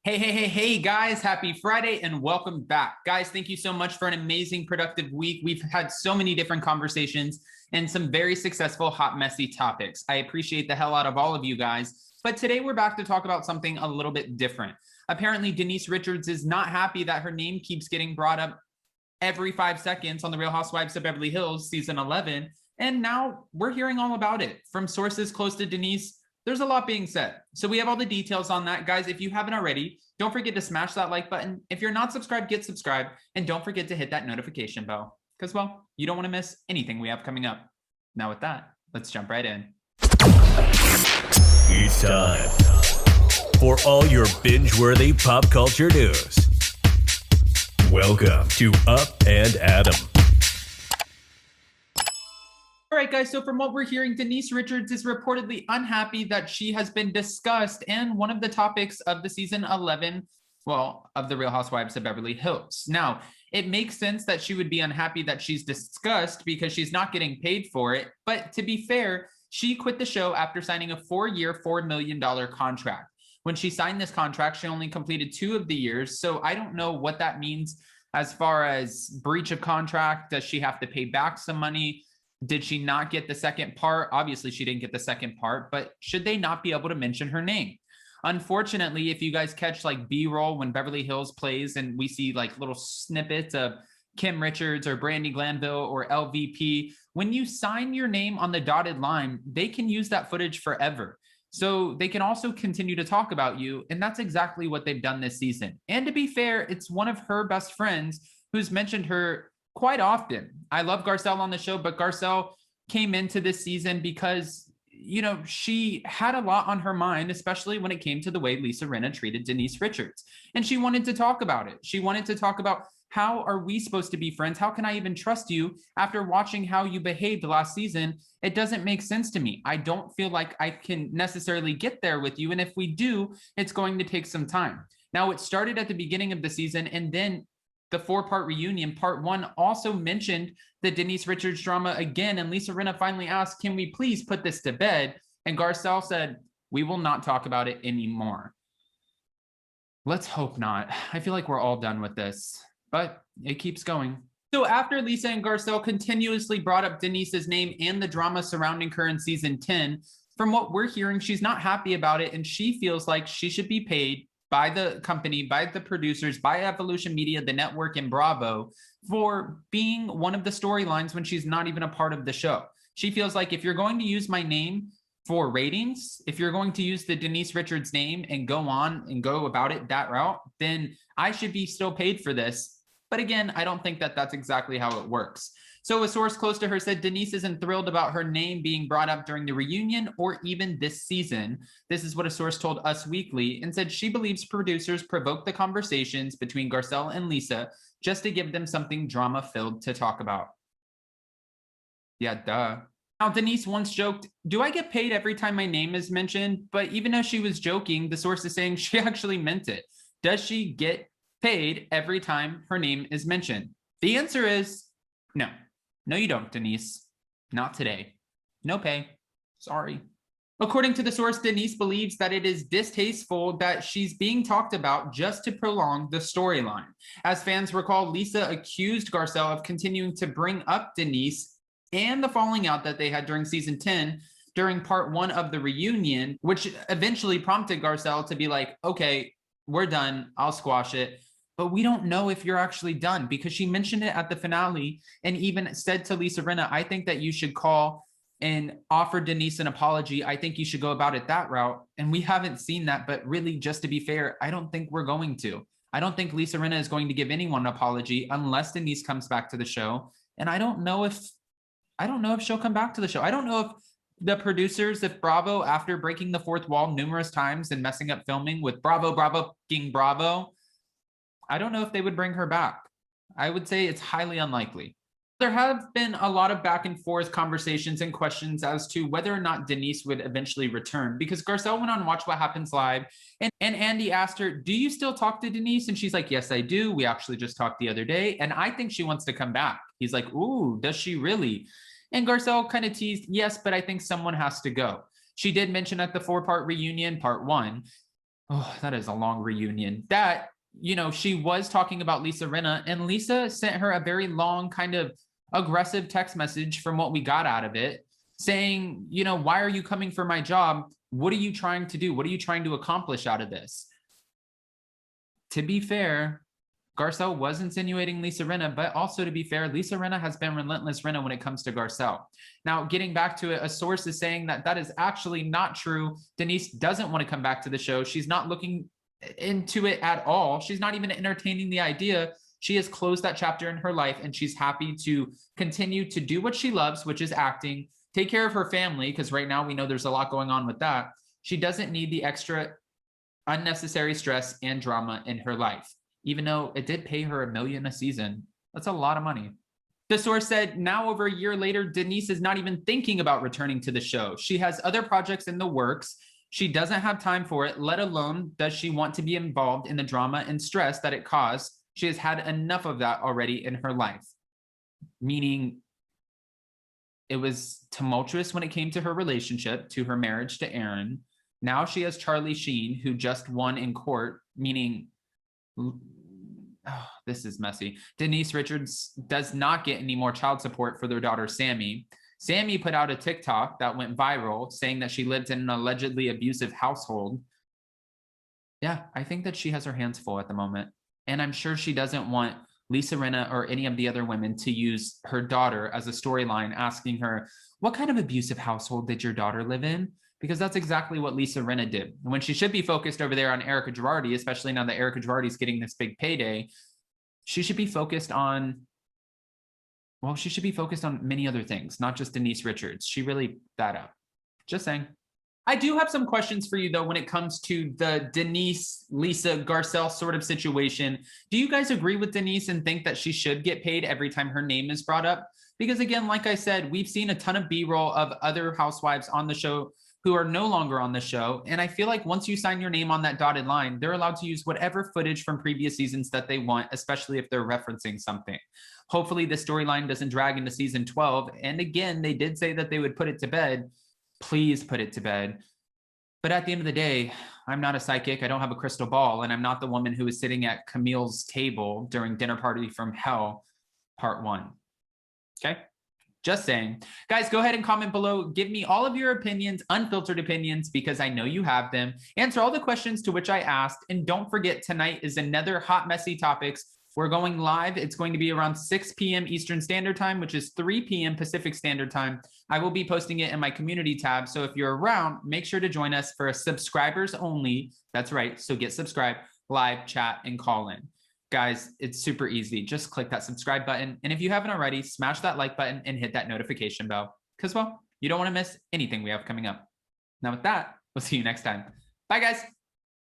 Hey, guys, happy Friday and welcome back. Guys, thank you so much for an amazing, productive week. We've had so many different conversations and some very successful, hot, messy topics. I appreciate the hell out of all of you guys. But today we're back to talk about something a little bit different. Apparently, Denise Richards is not happy that her name keeps getting brought up every 5 seconds on The Real Housewives of Beverly Hills, season 11. And now we're hearing all about it from sources close to Denise. There's a lot being said. So we have all the details on that. Guys, if you haven't already, don't forget to smash that like button. If you're not subscribed, get subscribed. And don't forget to hit that notification bell because, well, you don't want to miss anything we have coming up. Now with that, let's jump right in. It's time for all your binge-worthy pop culture news. Welcome to Up and Adam. All right, guys, so from what we're hearing, Denise Richards is reportedly unhappy that she has been discussed in one of the topics of the season 11, of The Real Housewives of Beverly Hills. Now, it makes sense that she would be unhappy that she's discussed because she's not getting paid for it. But to be fair, she quit the show after signing a 4-year, $4 million contract. When she signed this contract, she only completed 2 of the years. So I don't know what that means as far as breach of contract. Does she have to pay back some money? Did she not get the second part? Obviously, she didn't get the second part, but should they not be able to mention her name? Unfortunately, if you guys catch like B-roll when Beverly Hills plays and we see like little snippets of Kim Richards or BRANDI Glanville or LVP, when you sign your name on the dotted line, they can use that footage forever. So they can also continue to talk about you. And that's exactly what they've done this season. And to be fair, it's one of her best friends who's mentioned her quite often. I love Garcelle on the show, but Garcelle came into this season because, she had a lot on her mind, especially when it came to the way Lisa Rinna treated Denise Richards. And she wanted to talk about it. She wanted to talk about, how are we supposed to be friends? How can I even trust you after watching how you behaved last season? It doesn't make sense to me. I don't feel like I can necessarily get there with you. And if we do, it's going to take some time. Now, it started at the beginning of the season, and then the 4-part reunion, part 1, also mentioned the Denise Richards drama again. And Lisa Rinna finally asked, can we please put this to bed? And Garcelle said, we will not talk about it anymore. Let's hope not. I feel like we're all done with this, but it keeps going. So after Lisa and Garcelle continuously brought up Denise's name and the drama surrounding her in season 10, from what we're hearing, she's not happy about it. And she feels like she should be paid by the company, by the producers, by Evolution Media, the network, and Bravo for being one of the storylines when she's not even a part of the show. She feels like if you're going to use my name for ratings, if you're going to use the Denise Richards name and go on and go about it that route, then I should be still paid for this. But again, I don't think that that's exactly how it works. So a source close to her said Denise isn't thrilled about her name being brought up during the reunion or even this season. This is what a source told Us Weekly, and said she believes producers provoked the conversations between Garcelle and Lisa just to give them something drama-filled to talk about. Yeah, duh. Now, Denise once joked, do I get paid every time my name is mentioned? But even though she was joking, the source is saying she actually meant it. Does she get paid every time her name is mentioned? The answer is no. No, you don't, Denise. Not today. No pay. Sorry. According to the source, Denise believes that it is distasteful that she's being talked about just to prolong the storyline. As fans recall, Lisa accused Garcelle of continuing to bring up Denise and the falling out that they had during season 10 during part 1 of the reunion, which eventually prompted Garcelle to be like, okay, we're done. I'll squash it. But we don't know if you're actually done because she mentioned it at the finale and even said to Lisa Rinna, I think that you should call and offer Denise an apology. I think you should go about it that route. And we haven't seen that. But really, just to be fair, I don't think we're going to. I don't think Lisa Rinna is going to give anyone an apology unless Denise comes back to the show. And I don't know if she'll come back to the show. I don't know if the producers, if Bravo, after breaking the fourth wall numerous times and messing up filming with Bravo, I don't know if they would bring her back. I would say it's highly unlikely. There have been a lot of back and forth conversations and questions as to whether or not Denise would eventually return, because Garcelle went on Watch What Happens Live and Andy asked her, do you still talk to Denise? And she's like, yes, I do. We actually just talked the other day. And I think she wants to come back. He's like, ooh, does she really? And Garcelle kind of teased, yes, but I think someone has to go. She did mention at the 4-part reunion, part 1, Oh, that is a long reunion. That, you know, she was talking about Lisa Rinna, and Lisa sent her a very long, kind of aggressive text message from what we got out of it, saying, you know, why are you coming for my job? What are you trying to do? What are you trying to accomplish out of this? To be fair, Garcelle was insinuating Lisa Rinna, but also to be fair, Lisa Rinna has been relentless Rinna when it comes to Garcelle. Now, getting back to it, a source is saying that that is actually not true. Denise doesn't want to come back to the show. She's not looking into it at all. She's not even entertaining the idea. She has closed that chapter in her life, and she's happy to continue to do what she loves, which is acting, take care of her family, because right now we know there's a lot going on with that. She doesn't need the extra unnecessary stress and drama in her life. Even though it did pay her $1 million a season, that's a lot of money. The source said, now over a year later, Denise is not even thinking about returning to the show. She has other projects in the works. She doesn't have time for it, let alone does she want to be involved in the drama and stress that it caused. She has had enough of that already in her life. Meaning it was tumultuous when it came to her relationship, to her marriage to Aaron. Now she has Charlie Sheen, who just won in court, meaning, oh, this is messy. Denise Richards does not get any more child support for their daughter, Sammy. Sammy put out a TikTok that went viral saying that she lived in an allegedly abusive household. Yeah, I think that she has her hands full at the moment. And I'm sure she doesn't want Lisa Rinna or any of the other women to use her daughter as a storyline, asking her, what kind of abusive household did your daughter live in? Because that's exactly what Lisa Rinna did. When she should be focused over there on Erica Girardi, especially now that Erica Girardi's getting this big payday, she should be focused on, well, she should be focused on many other things, not just Denise Richards. She really that up. Just saying. I do have some questions for you, though, when it comes to the Denise, Lisa, Garcelle sort of situation. Do you guys agree with Denise and think that she should get paid every time her name is brought up? Because again, like I said, we've seen a ton of B-roll of other housewives on the show who are no longer on the show. And I feel like once you sign your name on that dotted line, they're allowed to use whatever footage from previous seasons that they want, especially if they're referencing something. Hopefully the storyline doesn't drag into season 12. And again, they did say that they would put it to bed. Please put it to bed. But at the end of the day, I'm not a psychic. I don't have a crystal ball. And I'm not the woman who was sitting at Camille's table during Dinner Party from Hell, part 1. Okay? Just saying. Guys, go ahead and comment below. Give me all of your opinions, unfiltered opinions, because I know you have them. Answer all the questions to which I asked. And don't forget, tonight is another hot, messy topics. We're going live. It's going to be around 6 p.m. Eastern Standard Time, which is 3 p.m. Pacific Standard Time. I will be posting it in my community tab. So if you're around, make sure to join us for a subscribers only. That's right. So get subscribed, live, chat, and call in. Guys, it's super easy. Just click that subscribe button. And if you haven't already, smash that like button and hit that notification bell. Because, well, you don't want to miss anything we have coming up. Now with that, we'll see you next time. Bye, guys.